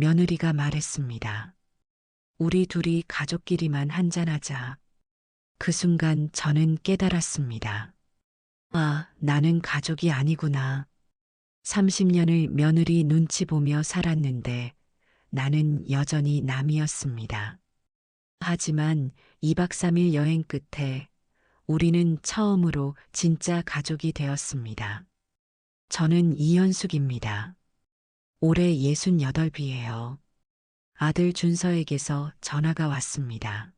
며느리가 말했습니다. 우리 둘이 가족끼리만 한잔하자. 그 순간 저는 깨달았습니다. 아, 나는 가족이 아니구나. 30년을 며느리 눈치 보며 살았는데 나는 여전히 남이었습니다. 하지만 2박 3일 여행 끝에 우리는 처음으로 진짜 가족이 되었습니다. 저는 이현숙입니다. 올해 68이에요. 아들 준서에게서 전화가 왔습니다.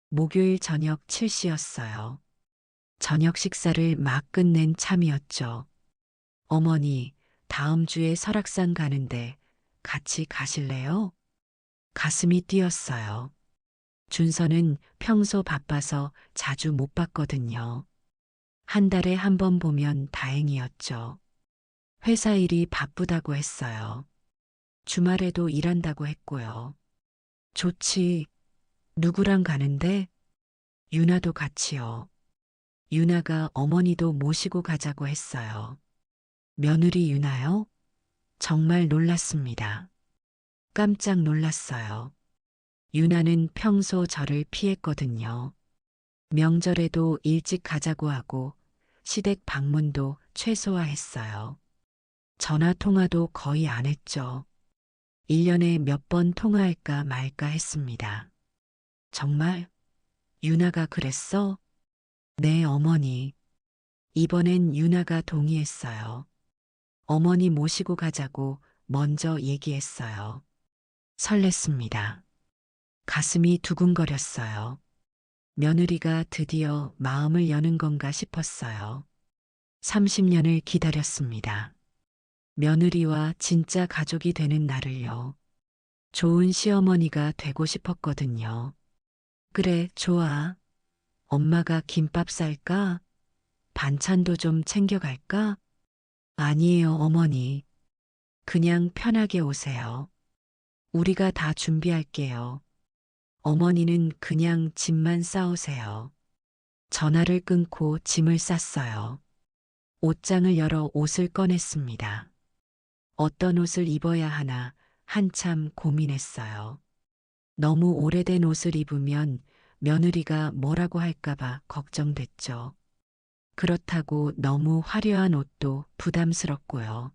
목요일 저녁 7시였어요. 저녁 식사를 막 끝낸 참이었죠. 어머니, 다음 주에 설악산 가는데 같이 가실래요? 가슴이 뛰었어요. 준서는 평소 바빠서 자주 못 봤거든요. 한 달에 한 번 보면 다행이었죠. 회사 일이 바쁘다고 했어요. 주말에도 일한다고 했고요. 좋지. 누구랑 가는데? 유나도 같이요. 유나가 어머니도 모시고 가자고 했어요. 며느리 유나요? 정말 놀랐습니다. 깜짝 놀랐어요. 유나는 평소 저를 피했거든요. 명절에도 일찍 가자고 하고 시댁 방문도 최소화했어요. 전화 통화도 거의 안 했죠. 1년에 몇 번 통화할까 말까 했습니다. 정말? 유나가 그랬어? 네, 어머니. 이번엔 유나가 동의했어요. 어머니 모시고 가자고 먼저 얘기했어요. 설렜습니다. 가슴이 두근거렸어요. 며느리가 드디어 마음을 여는 건가 싶었어요. 30년을 기다렸습니다. 며느리와 진짜 가족이 되는 날을요. 좋은 시어머니가 되고 싶었거든요. 그래, 좋아. 엄마가 김밥 쌀까? 반찬도 좀 챙겨갈까? 아니에요, 어머니. 그냥 편하게 오세요. 우리가 다 준비할게요. 어머니는 그냥 짐만 싸오세요. 전화를 끊고 짐을 쌌어요. 옷장을 열어 옷을 꺼냈습니다. 어떤 옷을 입어야 하나 한참 고민했어요. 너무 오래된 옷을 입으면 며느리가 뭐라고 할까봐 걱정됐죠. 그렇다고 너무 화려한 옷도 부담스럽고요.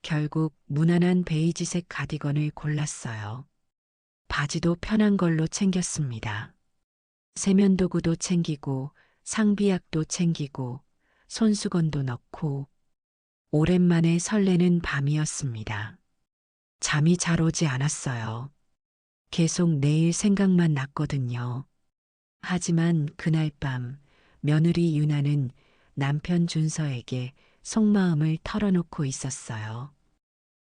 결국 무난한 베이지색 가디건을 골랐어요. 바지도 편한 걸로 챙겼습니다. 세면도구도 챙기고 상비약도 챙기고 손수건도 넣고 오랜만에 설레는 밤이었습니다. 잠이 잘 오지 않았어요. 계속 내일 생각만 났거든요. 하지만 그날 밤 며느리 유나는 남편 준서에게 속마음을 털어놓고 있었어요.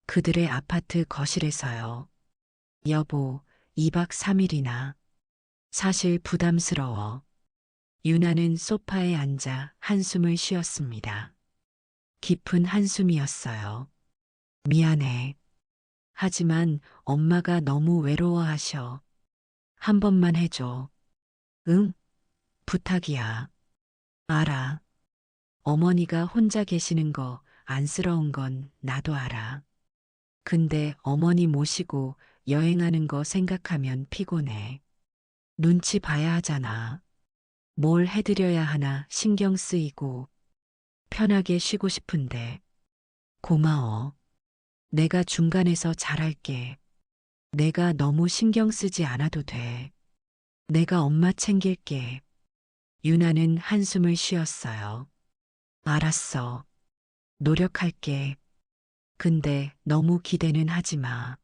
그들의 아파트 거실에서요. 여보, 2박 3일이나. 사실 부담스러워. 유나는 소파에 앉아 한숨을 쉬었습니다. 깊은 한숨이었어요. 미안해. 하지만 엄마가 너무 외로워하셔. 한 번만 해줘. 응? 부탁이야. 알아. 어머니가 혼자 계시는 거 안쓰러운 건 나도 알아. 근데 어머니 모시고 여행하는 거 생각하면 피곤해. 눈치 봐야 하잖아. 뭘 해드려야 하나 신경 쓰이고 편하게 쉬고 싶은데. 고마워. 내가 중간에서 잘할게. 내가 너무 신경 쓰지 않아도 돼. 내가 엄마 챙길게. 유나는 한숨을 쉬었어요. 알았어. 노력할게. 근데 너무 기대는 하지 마.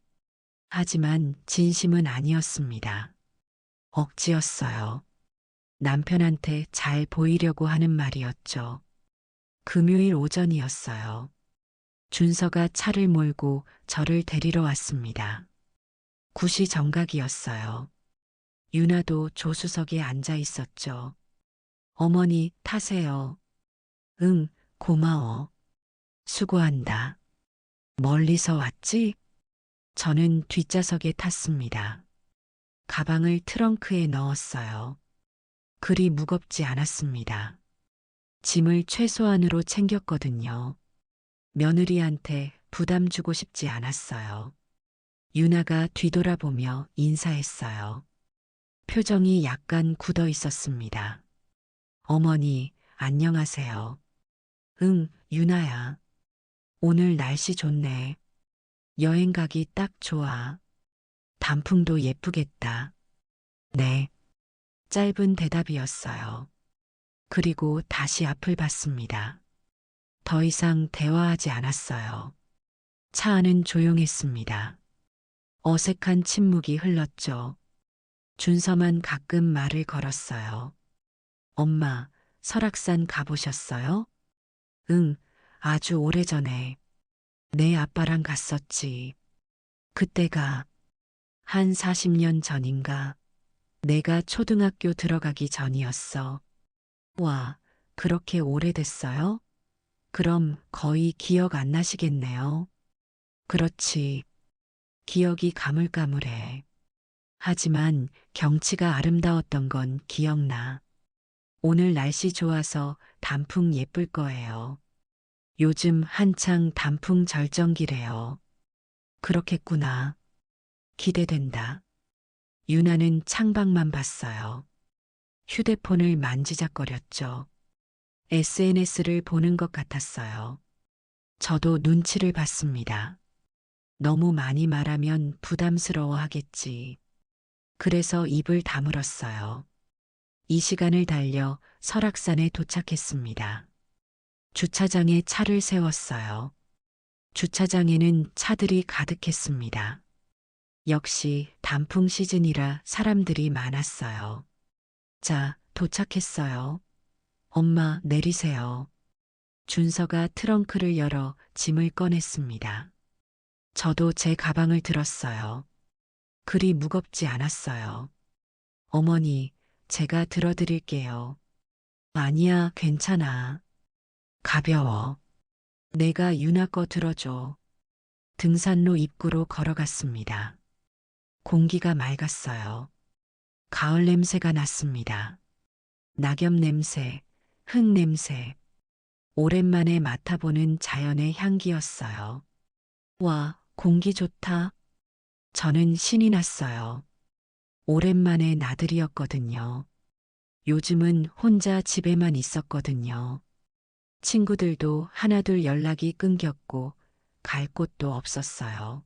하지만 진심은 아니었습니다. 억지였어요. 남편한테 잘 보이려고 하는 말이었죠. 금요일 오전이었어요. 준서가 차를 몰고 저를 데리러 왔습니다. 굿이 정각이었어요. 유나도 조수석에 앉아 있었죠. 어머니 타세요. 응, 고마워. 수고한다. 멀리서 왔지? 저는 뒷좌석에 탔습니다. 가방을 트렁크에 넣었어요. 그리 무겁지 않았습니다. 짐을 최소한으로 챙겼거든요. 며느리한테 부담 주고 싶지 않았어요. 유나가 뒤돌아보며 인사했어요. 표정이 약간 굳어 있었습니다. 어머니, 안녕하세요. 응, 유나야. 오늘 날씨 좋네. 여행 가기 딱 좋아. 단풍도 예쁘겠다. 네. 짧은 대답이었어요. 그리고 다시 앞을 봤습니다. 더 이상 대화하지 않았어요. 차 안은 조용했습니다. 어색한 침묵이 흘렀죠. 준서만 가끔 말을 걸었어요. 엄마, 설악산 가보셨어요? 응, 아주 오래전에. 내 아빠랑 갔었지. 그때가 한 40년 전인가. 내가 초등학교 들어가기 전이었어. 와, 그렇게 오래됐어요? 그럼 거의 기억 안 나시겠네요. 그렇지. 기억이 가물가물해. 하지만 경치가 아름다웠던 건 기억나. 오늘 날씨 좋아서 단풍 예쁠 거예요. 요즘 한창 단풍 절정기래요. 그렇겠구나. 기대된다. 유나는 창밖만 봤어요. 휴대폰을 만지작거렸죠. SNS를 보는 것 같았어요. 저도 눈치를 봤습니다. 너무 많이 말하면 부담스러워 하겠지. 그래서 입을 다물었어요. 이 시간을 달려 설악산에 도착했습니다. 주차장에 차를 세웠어요. 주차장에는 차들이 가득했습니다. 역시 단풍 시즌이라 사람들이 많았어요. 자, 도착했어요. 엄마, 내리세요. 준서가 트렁크를 열어 짐을 꺼냈습니다. 저도 제 가방을 들었어요. 그리 무겁지 않았어요. 어머니, 제가 들어드릴게요. 아니야, 괜찮아. 가벼워. 내가 유나 거 들어줘. 등산로 입구로 걸어갔습니다. 공기가 맑았어요. 가을 냄새가 났습니다. 낙엽 냄새, 흙 냄새. 오랜만에 맡아보는 자연의 향기였어요. 와, 공기 좋다. 저는 신이 났어요. 오랜만에 나들이였거든요. 요즘은 혼자 집에만 있었거든요. 친구들도 하나둘 연락이 끊겼고 갈 곳도 없었어요.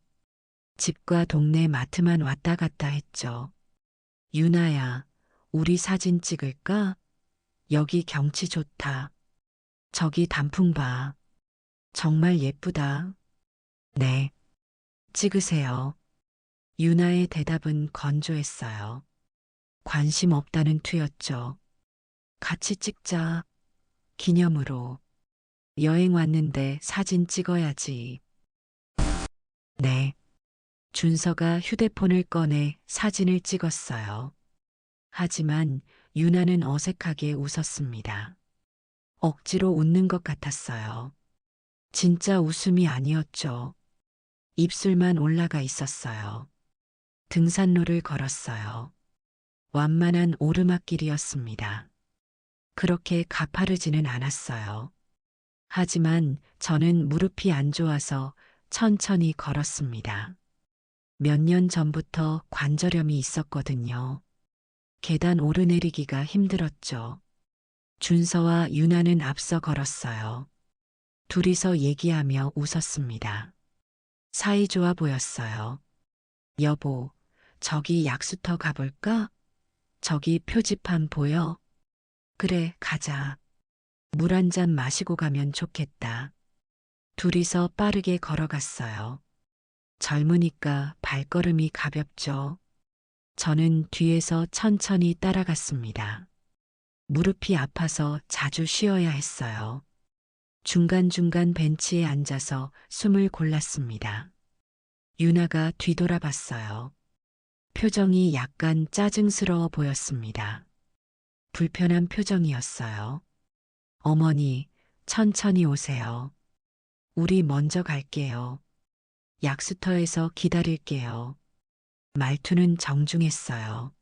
집과 동네 마트만 왔다 갔다 했죠. 유나야, 우리 사진 찍을까? 여기 경치 좋다. 저기 단풍 봐. 정말 예쁘다. 네, 찍으세요. 유나의 대답은 건조했어요. 관심 없다는 투였죠. 같이 찍자. 기념으로. 여행 왔는데 사진 찍어야지. 네. 준서가 휴대폰을 꺼내 사진을 찍었어요. 하지만 유나는 어색하게 웃었습니다. 억지로 웃는 것 같았어요. 진짜 웃음이 아니었죠. 입술만 올라가 있었어요. 등산로를 걸었어요. 완만한 오르막길이었습니다. 그렇게 가파르지는 않았어요. 하지만 저는 무릎이 안 좋아서 천천히 걸었습니다. 몇 년 전부터 관절염이 있었거든요. 계단 오르내리기가 힘들었죠. 준서와 유나는 앞서 걸었어요. 둘이서 얘기하며 웃었습니다. 사이 좋아 보였어요. 여보, 저기 약수터 가볼까? 저기 표지판 보여? 그래, 가자. 물 한 잔 마시고 가면 좋겠다. 둘이서 빠르게 걸어갔어요. 젊으니까 발걸음이 가볍죠. 저는 뒤에서 천천히 따라갔습니다. 무릎이 아파서 자주 쉬어야 했어요. 중간중간 벤치에 앉아서 숨을 골랐습니다. 유나가 뒤돌아봤어요. 표정이 약간 짜증스러워 보였습니다. 불편한 표정이었어요. 어머니, 천천히 오세요. 우리 먼저 갈게요. 약수터에서 기다릴게요. 말투는 정중했어요.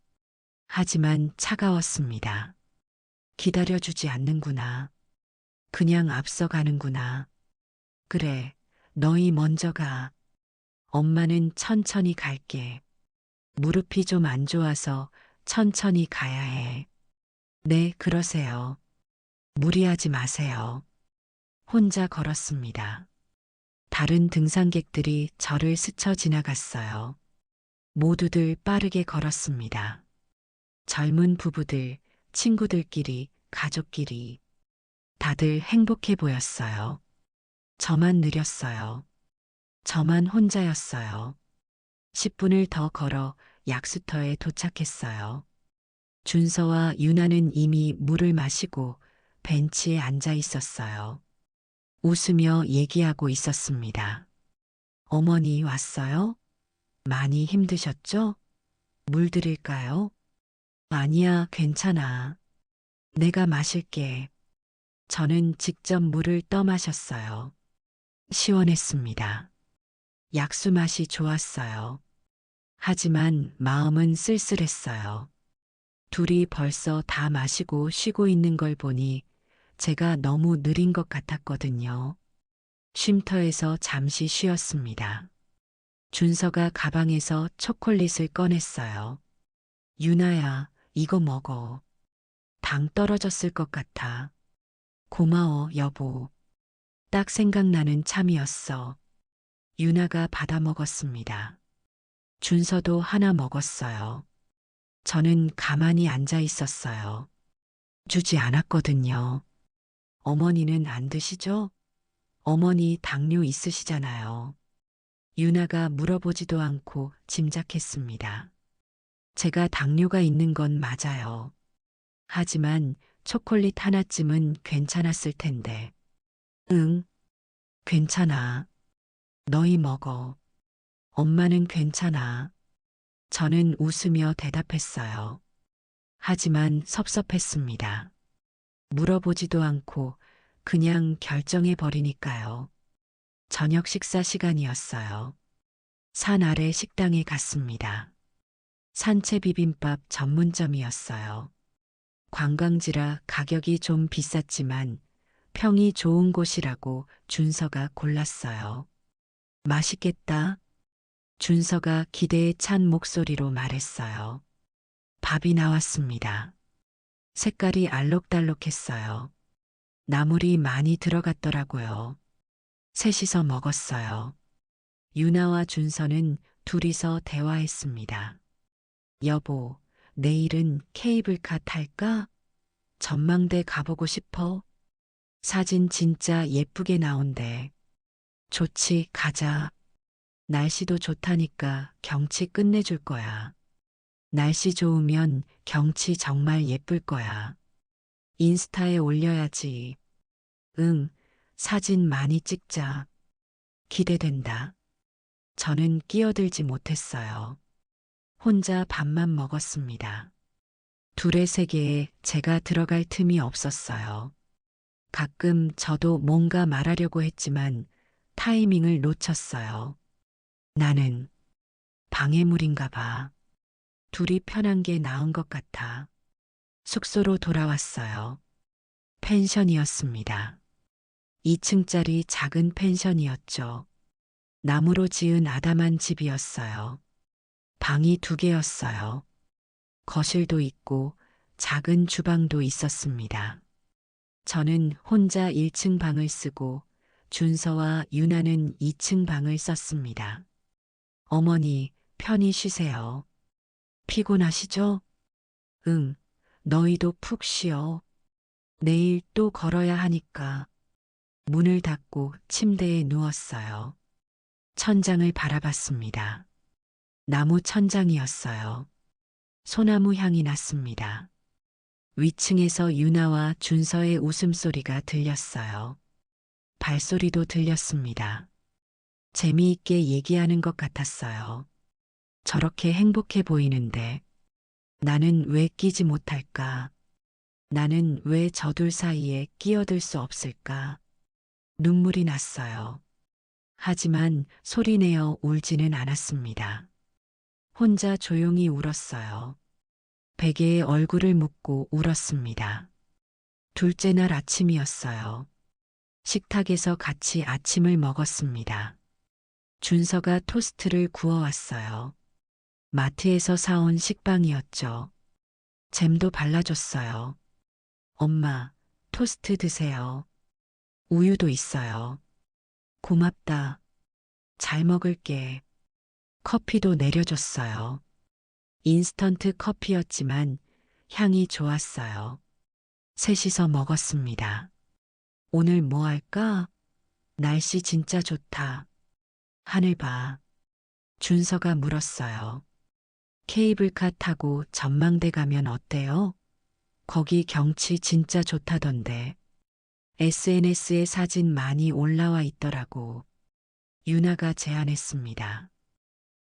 하지만 차가웠습니다. 기다려주지 않는구나. 그냥 앞서가는구나. 그래, 너희 먼저 가. 엄마는 천천히 갈게. 무릎이 좀 안 좋아서 천천히 가야 해. 네, 그러세요. 무리하지 마세요. 혼자 걸었습니다. 다른 등산객들이 저를 스쳐 지나갔어요. 모두들 빠르게 걸었습니다. 젊은 부부들, 친구들끼리, 가족끼리. 다들 행복해 보였어요. 저만 느렸어요. 저만 혼자였어요. 10분을 더 걸어 약수터에 도착했어요. 준서와 유나는 이미 물을 마시고 벤치에 앉아 있었어요. 웃으며 얘기하고 있었습니다. 어머니 왔어요? 많이 힘드셨죠? 물 드릴까요? 아니야, 괜찮아. 내가 마실게. 저는 직접 물을 떠 마셨어요. 시원했습니다. 약수 맛이 좋았어요. 하지만 마음은 쓸쓸했어요. 둘이 벌써 다 마시고 쉬고 있는 걸 보니 제가 너무 느린 것 같았거든요. 쉼터에서 잠시 쉬었습니다. 준서가 가방에서 초콜릿을 꺼냈어요. 유나야, 이거 먹어. 당 떨어졌을 것 같아. 고마워, 여보. 딱 생각나는 참이었어. 유나가 받아 먹었습니다. 준서도 하나 먹었어요. 저는 가만히 앉아 있었어요. 주지 않았거든요. 어머니는 안 드시죠? 어머니 당뇨 있으시잖아요. 유나가 물어보지도 않고 짐작했습니다. 제가 당뇨가 있는 건 맞아요. 하지만 초콜릿 하나쯤은 괜찮았을 텐데. 응, 괜찮아. 너희 먹어. 엄마는 괜찮아. 저는 웃으며 대답했어요. 하지만 섭섭했습니다. 물어보지도 않고 그냥 결정해 버리니까요. 저녁 식사 시간이었어요. 산 아래 식당에 갔습니다. 산채 비빔밥 전문점이었어요. 관광지라 가격이 좀 비쌌지만 평이 좋은 곳이라고 준서가 골랐어요. 맛있겠다. 준서가 기대에 찬 목소리로 말했어요. 밥이 나왔습니다. 색깔이 알록달록했어요. 나물이 많이 들어갔더라고요. 셋이서 먹었어요. 유나와 준서는 둘이서 대화했습니다. 여보, 내일은 케이블카 탈까? 전망대 가보고 싶어? 사진 진짜 예쁘게 나온대. 좋지, 가자. 날씨도 좋다니까 경치 끝내줄 거야. 날씨 좋으면 경치 정말 예쁠 거야. 인스타에 올려야지. 응, 사진 많이 찍자. 기대된다. 저는 끼어들지 못했어요. 혼자 밥만 먹었습니다. 둘의 세계에 제가 들어갈 틈이 없었어요. 가끔 저도 뭔가 말하려고 했지만 타이밍을 놓쳤어요. 나는 방해물인가 봐. 둘이 편한 게 나은 것 같아. 숙소로 돌아왔어요. 펜션이었습니다. 2층짜리 작은 펜션이었죠. 나무로 지은 아담한 집이었어요. 방이 2개였어요. 거실도 있고 작은 주방도 있었습니다. 저는 혼자 1층 방을 쓰고 준서와 유나는 2층 방을 썼습니다. 어머니, 편히 쉬세요. 피곤하시죠? 응, 너희도 푹 쉬어. 내일 또 걸어야 하니까. 문을 닫고 침대에 누웠어요. 천장을 바라봤습니다. 나무 천장이었어요. 소나무 향이 났습니다. 위층에서 유나와 준서의 웃음소리가 들렸어요. 발소리도 들렸습니다. 재미있게 얘기하는 것 같았어요. 저렇게 행복해 보이는데 나는 왜 끼지 못할까? 나는 왜 저 둘 사이에 끼어들 수 없을까? 눈물이 났어요. 하지만 소리내어 울지는 않았습니다. 혼자 조용히 울었어요. 베개에 얼굴을 묻고 울었습니다. 둘째 날 아침이었어요. 식탁에서 같이 아침을 먹었습니다. 준서가 토스트를 구워왔어요. 마트에서 사온 식빵이었죠. 잼도 발라줬어요. 엄마, 토스트 드세요. 우유도 있어요. 고맙다. 잘 먹을게. 커피도 내려줬어요. 인스턴트 커피였지만 향이 좋았어요. 셋이서 먹었습니다. 오늘 뭐 할까? 날씨 진짜 좋다. 하늘 봐. 준서가 물었어요. 케이블카 타고 전망대 가면 어때요? 거기 경치 진짜 좋다던데. SNS에 사진 많이 올라와 있더라고. 유나가 제안했습니다.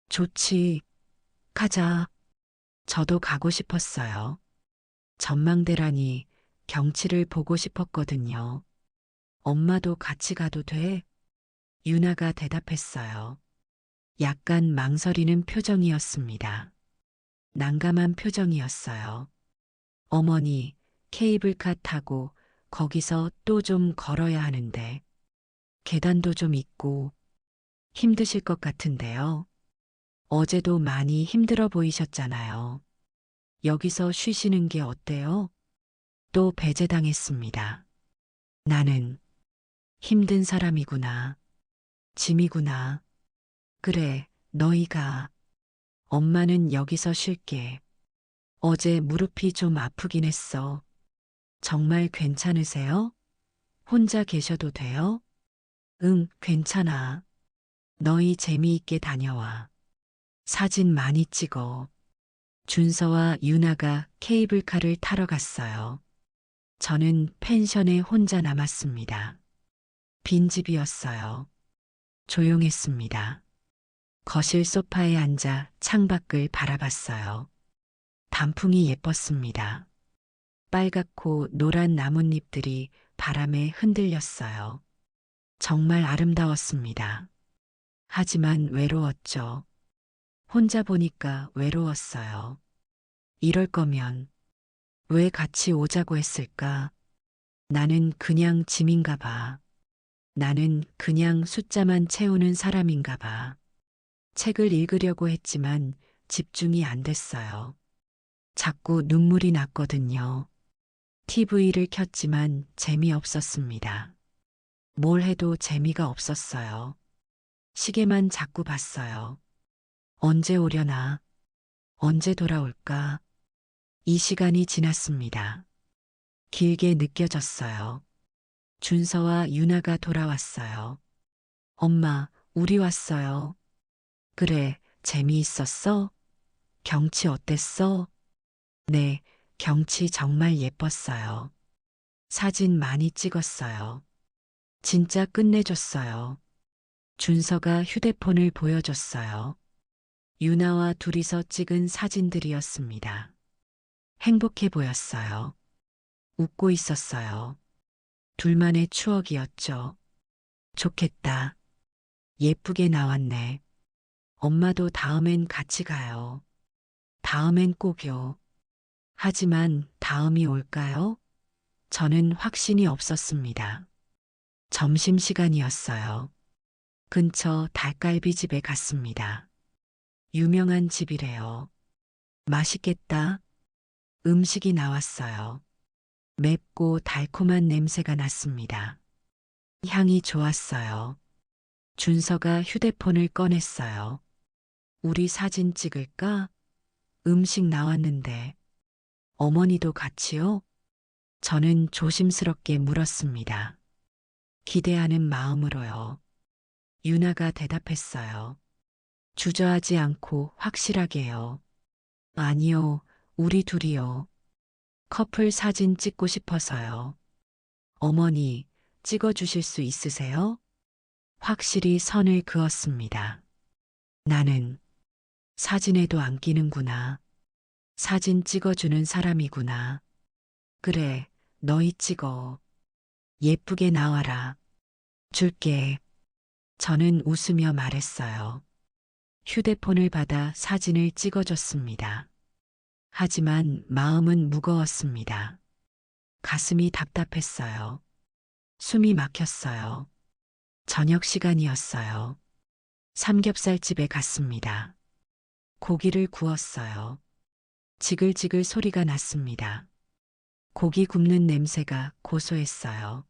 좋지. 가자. 저도 가고 싶었어요. 전망대라니 경치를 보고 싶었거든요. 엄마도 같이 가도 돼? 유나가 대답했어요. 약간 망설이는 표정이었습니다. 난감한 표정이었어요. 어머니, 케이블카 타고 거기서 또 좀 걸어야 하는데, 계단도 좀 있고 힘드실 것 같은데요. 어제도 많이 힘들어 보이셨잖아요. 여기서 쉬시는 게 어때요? 또 배제당했습니다. 나는 힘든 사람이구나. 짐이구나. 그래, 너희가. 엄마는 여기서 쉴게. 어제 무릎이 좀 아프긴 했어. 정말 괜찮으세요? 혼자 계셔도 돼요? 응, 괜찮아. 너희 재미있게 다녀와. 사진 많이 찍어. 준서와 유나가 케이블카를 타러 갔어요. 저는 펜션에 혼자 남았습니다. 빈집이었어요. 조용했습니다. 거실 소파에 앉아 창밖을 바라봤어요. 단풍이 예뻤습니다. 빨갛고 노란 나뭇잎들이 바람에 흔들렸어요. 정말 아름다웠습니다. 하지만 외로웠죠. 혼자 보니까 외로웠어요. 이럴 거면 왜 같이 오자고 했을까? 나는 그냥 짐인가 봐. 나는 그냥 숫자만 채우는 사람인가 봐. 책을 읽으려고 했지만 집중이 안 됐어요. 자꾸 눈물이 났거든요. TV를 켰지만 재미없었습니다. 뭘 해도 재미가 없었어요. 시계만 자꾸 봤어요. 언제 오려나? 언제 돌아올까? 이 시간이 지났습니다. 길게 느껴졌어요. 준서와 유나가 돌아왔어요. 엄마, 우리 왔어요. 그래, 재미있었어? 경치 어땠어? 네, 경치 정말 예뻤어요. 사진 많이 찍었어요. 진짜 끝내줬어요. 준서가 휴대폰을 보여줬어요. 유나와 둘이서 찍은 사진들이었습니다. 행복해 보였어요. 웃고 있었어요. 둘만의 추억이었죠. 좋겠다. 예쁘게 나왔네. 엄마도 다음엔 같이 가요. 다음엔 꼭요. 하지만 다음이 올까요? 저는 확신이 없었습니다. 점심시간이었어요. 근처 닭갈비집에 갔습니다. 유명한 집이래요. 맛있겠다. 음식이 나왔어요. 맵고 달콤한 냄새가 났습니다. 향이 좋았어요. 준서가 휴대폰을 꺼냈어요. 우리 사진 찍을까? 음식 나왔는데. 어머니도 같이요? 저는 조심스럽게 물었습니다. 기대하는 마음으로요. 유나가 대답했어요. 주저하지 않고 확실하게요. 아니요, 우리 둘이요. 커플 사진 찍고 싶어서요. 어머니, 찍어주실 수 있으세요? 확실히 선을 그었습니다. 나는 사진에도 안 끼는구나. 사진 찍어주는 사람이구나. 그래, 너희 찍어. 예쁘게 나와라. 줄게. 저는 웃으며 말했어요. 휴대폰을 받아 사진을 찍어줬습니다. 하지만 마음은 무거웠습니다. 가슴이 답답했어요. 숨이 막혔어요. 저녁 시간이었어요. 삼겹살집에 갔습니다. 고기를 구웠어요. 지글지글 소리가 났습니다. 고기 굽는 냄새가 고소했어요.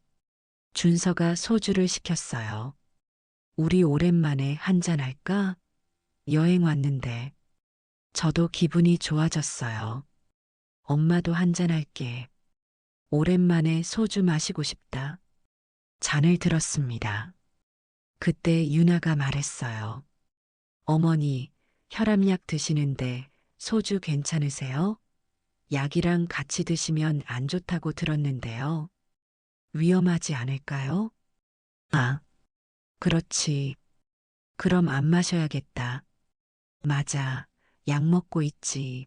준서가 소주를 시켰어요. 우리 오랜만에 한잔할까? 여행 왔는데. 저도 기분이 좋아졌어요. 엄마도 한잔할게. 오랜만에 소주 마시고 싶다. 잔을 들었습니다. 그때 유나가 말했어요. 어머니, 혈압약 드시는데 소주 괜찮으세요? 약이랑 같이 드시면 안 좋다고 들었는데요. 위험하지 않을까요? 아, 그렇지. 그럼 안 마셔야겠다. 맞아. 약 먹고 있지.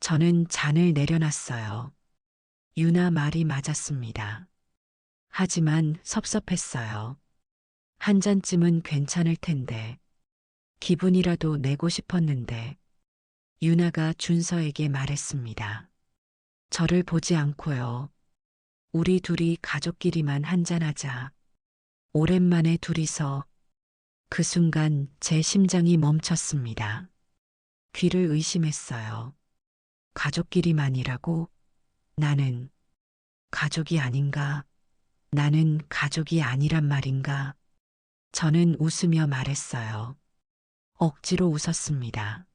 저는 잔을 내려놨어요. 유나 말이 맞았습니다. 하지만 섭섭했어요. 한 잔쯤은 괜찮을 텐데. 기분이라도 내고 싶었는데. 유나가 준서에게 말했습니다. 저를 보지 않고요. 우리 둘이 가족끼리만 한잔하자. 오랜만에 둘이서. 그 순간 제 심장이 멈췄습니다. 귀를 의심했어요. 가족끼리만이라고? 나는 가족이 아닌가? 나는 가족이 아니란 말인가? 저는 웃으며 말했어요. 억지로 웃었습니다.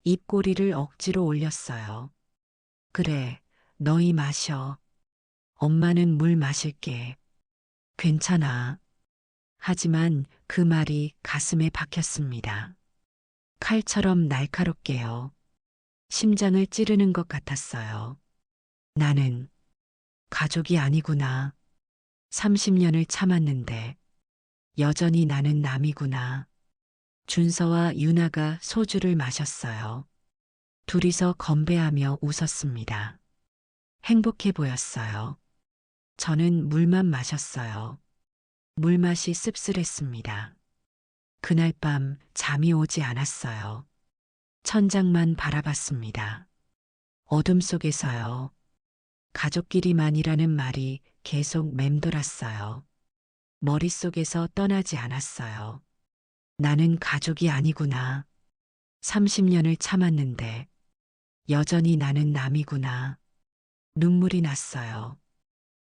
입꼬리를 억지로 올렸어요. 그래, 너희 마셔. 엄마는 물 마실게. 괜찮아. 하지만 그 말이 가슴에 박혔습니다. 칼처럼 날카롭게요. 심장을 찌르는 것 같았어요. 나는 가족이 아니구나. 30년을 참았는데 여전히 나는 남이구나. 준서와 유나가 소주를 마셨어요. 둘이서 건배하며 웃었습니다. 행복해 보였어요. 저는 물만 마셨어요. 물맛이 씁쓸했습니다. 그날 밤 잠이 오지 않았어요. 천장만 바라봤습니다. 어둠 속에서요. 가족끼리만이라는 말이 계속 맴돌았어요. 머릿속에서 떠나지 않았어요. 나는 가족이 아니구나. 30년을 참았는데 여전히 나는 남이구나. 눈물이 났어요.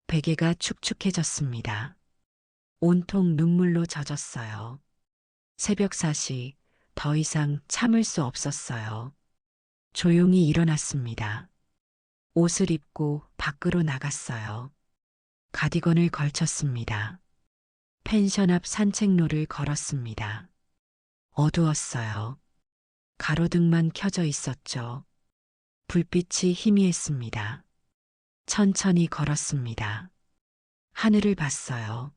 베개가 축축해졌습니다. 온통 눈물로 젖었어요. 새벽 4시, 더 이상 참을 수 없었어요. 조용히 일어났습니다. 옷을 입고 밖으로 나갔어요. 가디건을 걸쳤습니다. 펜션 앞 산책로를 걸었습니다. 어두웠어요. 가로등만 켜져 있었죠. 불빛이 희미했습니다. 천천히 걸었습니다. 하늘을 봤어요.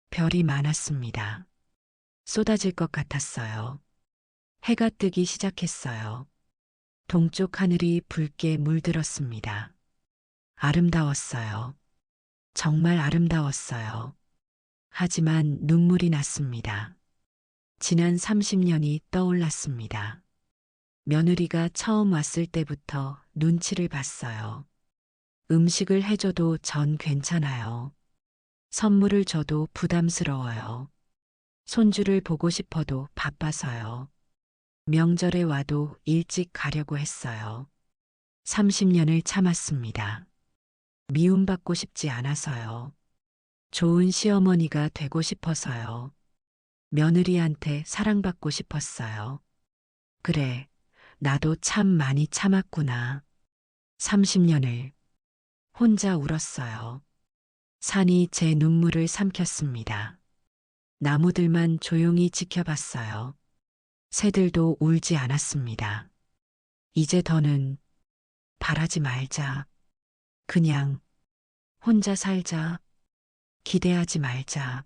별이 많았습니다. 쏟아질 것 같았어요. 해가 뜨기 시작했어요. 동쪽 하늘이 붉게 물들었습니다. 아름다웠어요. 정말 아름다웠어요. 하지만 눈물이 났습니다. 지난 30년이 떠올랐습니다. 며느리가 처음 왔을 때부터 눈치를 봤어요. 음식을 해줘도 전 괜찮아요. 선물을 줘도 부담스러워요. 손주를 보고 싶어도 바빠서요. 명절에 와도 일찍 가려고 했어요. 30년을 참았습니다. 미움받고 싶지 않아서요. 좋은 시어머니가 되고 싶어서요. 며느리한테 사랑받고 싶었어요. 그래, 나도 참 많이 참았구나. 30년을 혼자 울었어요. 산이 제 눈물을 삼켰습니다. 나무들만 조용히 지켜봤어요. 새들도 울지 않았습니다. 이제 더는 바라지 말자. 그냥 혼자 살자. 기대하지 말자.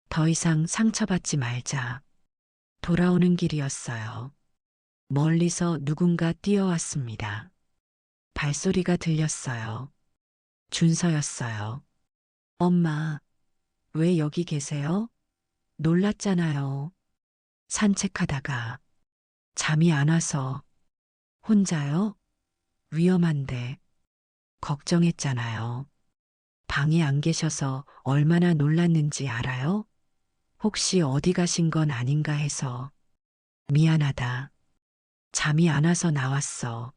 더 이상 상처받지 말자. 돌아오는 길이었어요. 멀리서 누군가 뛰어왔습니다. 발소리가 들렸어요. 준서였어요. 엄마, 왜 여기 계세요? 놀랐잖아요. 산책하다가 잠이 안 와서. 혼자요? 위험한데. 걱정했잖아요. 방에 안 계셔서 얼마나 놀랐는지 알아요? 혹시 어디 가신 건 아닌가 해서. 미안하다. 잠이 안 와서 나왔어.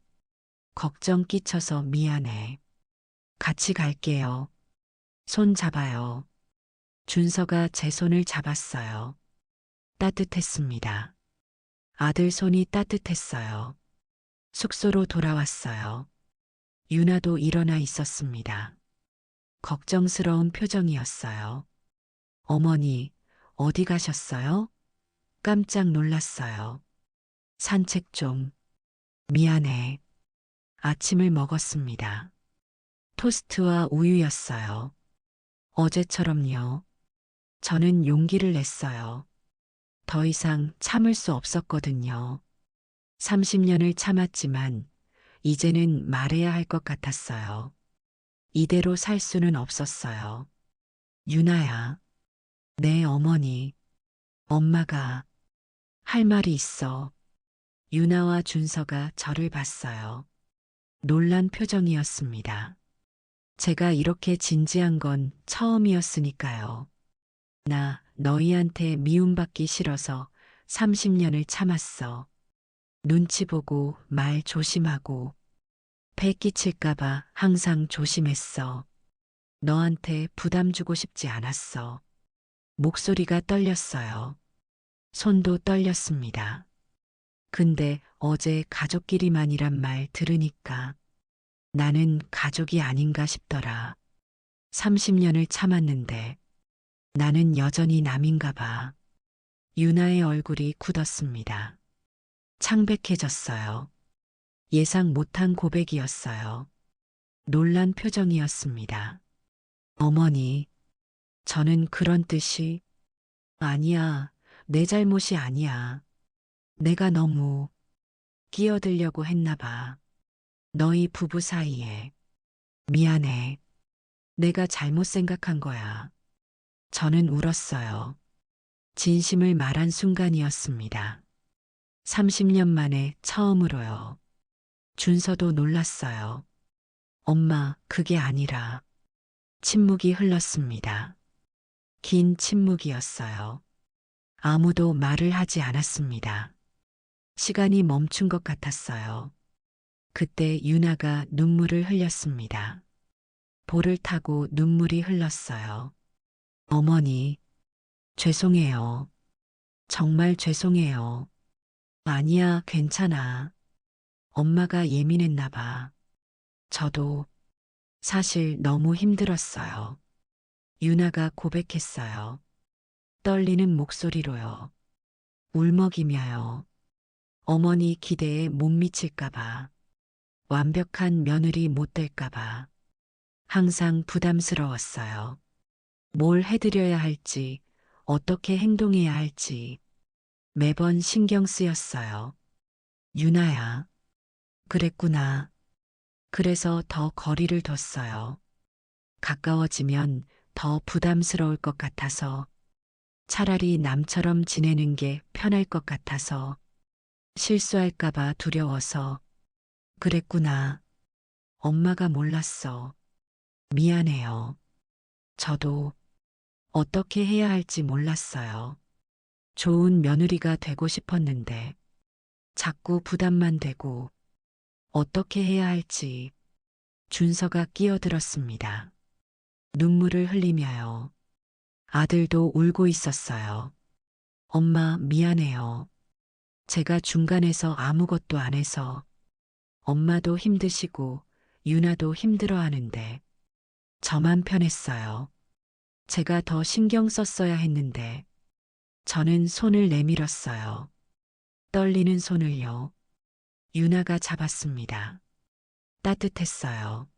걱정 끼쳐서 미안해. 같이 갈게요. 손 잡아요. 준서가 제 손을 잡았어요. 따뜻했습니다. 아들 손이 따뜻했어요. 숙소로 돌아왔어요. 유나도 일어나 있었습니다. 걱정스러운 표정이었어요. 어머니, 어디 가셨어요? 깜짝 놀랐어요. 산책 좀. 미안해. 아침을 먹었습니다. 토스트와 우유였어요. 어제처럼요. 저는 용기를 냈어요. 더 이상 참을 수 없었거든요. 30년을 참았지만 이제는 말해야 할 것 같았어요. 이대로 살 수는 없었어요. 유나야, 내 어머니, 엄마가 할 말이 있어. 유나와 준서가 저를 봤어요. 놀란 표정이었습니다. 제가 이렇게 진지한 건 처음이었으니까요. 나 너희한테 미움받기 싫어서 30년을 참았어. 눈치 보고 말 조심하고 배 끼칠까봐 항상 조심했어. 너한테 부담 주고 싶지 않았어. 목소리가 떨렸어요. 손도 떨렸습니다. 근데 어제 가족끼리만이란 말 들으니까 나는 가족이 아닌가 싶더라. 30년을 참았는데 나는 여전히 남인가 봐. 유나의 얼굴이 굳었습니다. 창백해졌어요. 예상 못한 고백이었어요. 놀란 표정이었습니다. 어머니, 저는 그런 뜻이 아니야. 내 잘못이 아니야. 내가 너무 끼어들려고 했나 봐. 너희 부부 사이에. 미안해. 내가 잘못 생각한 거야. 저는 울었어요. 진심을 말한 순간이었습니다. 30년 만에 처음으로요. 준서도 놀랐어요. 엄마, 그게 아니라. 침묵이 흘렀습니다. 긴 침묵이었어요. 아무도 말을 하지 않았습니다. 시간이 멈춘 것 같았어요. 그때 유나가 눈물을 흘렸습니다. 볼을 타고 눈물이 흘렀어요. 어머니, 죄송해요. 정말 죄송해요. 아니야, 괜찮아. 엄마가 예민했나 봐. 저도 사실 너무 힘들었어요. 유나가 고백했어요. 떨리는 목소리로요. 울먹이며요. 어머니 기대에 못 미칠까봐. 완벽한 며느리 못 될까봐. 항상 부담스러웠어요. 뭘 해드려야 할지, 어떻게 행동해야 할지 매번 신경 쓰였어요. 유나야, 그랬구나. 그래서 더 거리를 뒀어요. 가까워지면 더 부담스러울 것 같아서 차라리 남처럼 지내는 게 편할 것 같아서 실수할까봐 두려워서 그랬구나. 엄마가 몰랐어. 미안해요. 저도 어떻게 해야 할지 몰랐어요. 좋은 며느리가 되고 싶었는데 자꾸 부담만 되고 어떻게 해야 할지 준서가 끼어들었습니다. 눈물을 흘리며요. 아들도 울고 있었어요. 엄마 미안해요. 제가 중간에서 아무것도 안 해서 엄마도 힘드시고 유나도 힘들어하는데 저만 편했어요. 제가 더 신경 썼어야 했는데 저는 손을 내밀었어요. 떨리는 손을요. 유나가 잡았습니다. 따뜻했어요.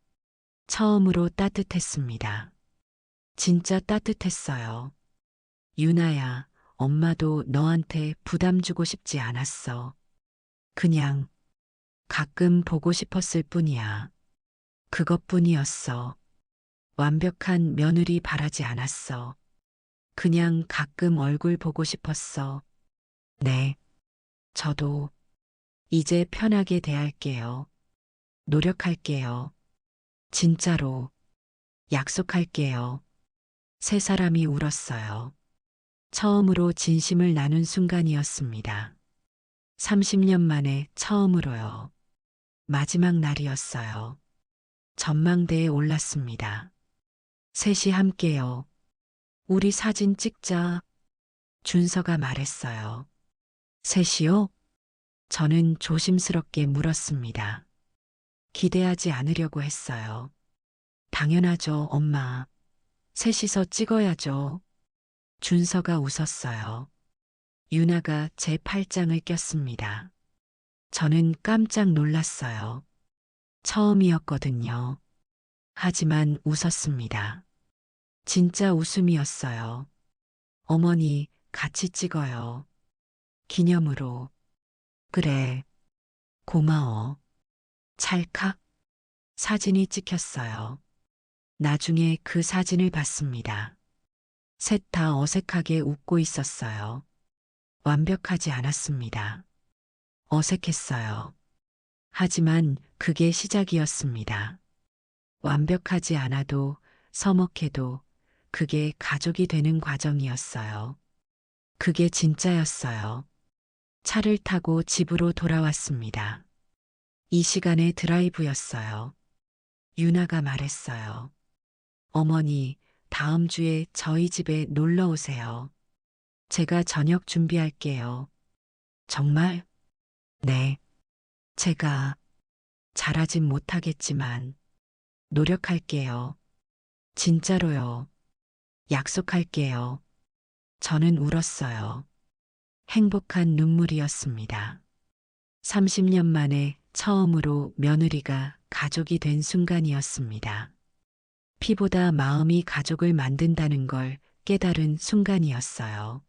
처음으로 따뜻했습니다. 진짜 따뜻했어요. 유나야, 엄마도 너한테 부담 주고 싶지 않았어. 그냥 가끔 보고 싶었을 뿐이야. 그것뿐이었어. 완벽한 며느리 바라지 않았어. 그냥 가끔 얼굴 보고 싶었어. 네, 저도 이제 편하게 대할게요. 노력할게요. 진짜로 약속할게요. 세 사람이 울었어요. 처음으로 진심을 나눈 순간이었습니다. 30년 만에 처음으로요. 마지막 날이었어요. 전망대에 올랐습니다. 셋이 함께요. 우리 사진 찍자. 준서가 말했어요. 셋이요? 저는 조심스럽게 물었습니다. 기대하지 않으려고 했어요. 당연하죠, 엄마. 셋이서 찍어야죠. 준서가 웃었어요. 유나가 제 팔짱을 꼈습니다. 저는 깜짝 놀랐어요. 처음이었거든요. 하지만 웃었습니다. 진짜 웃음이었어요. 어머니, 같이 찍어요. 기념으로. 그래. 고마워. 찰칵. 사진이 찍혔어요. 나중에 그 사진을 봤습니다. 셋 다 어색하게 웃고 있었어요. 완벽하지 않았습니다. 어색했어요. 하지만 그게 시작이었습니다. 완벽하지 않아도 서먹해도 그게 가족이 되는 과정이었어요. 그게 진짜였어요. 차를 타고 집으로 돌아왔습니다. 이 시간에 드라이브였어요. 유나가 말했어요. 어머니, 다음 주에 저희 집에 놀러 오세요. 제가 저녁 준비할게요. 정말? 네. 제가 잘하진 못하겠지만 노력할게요. 진짜로요. 약속할게요. 저는 울었어요. 행복한 눈물이었습니다. 30년 만에 처음으로 며느리가 가족이 된 순간이었습니다. 피보다 마음이 가족을 만든다는 걸 깨달은 순간이었어요.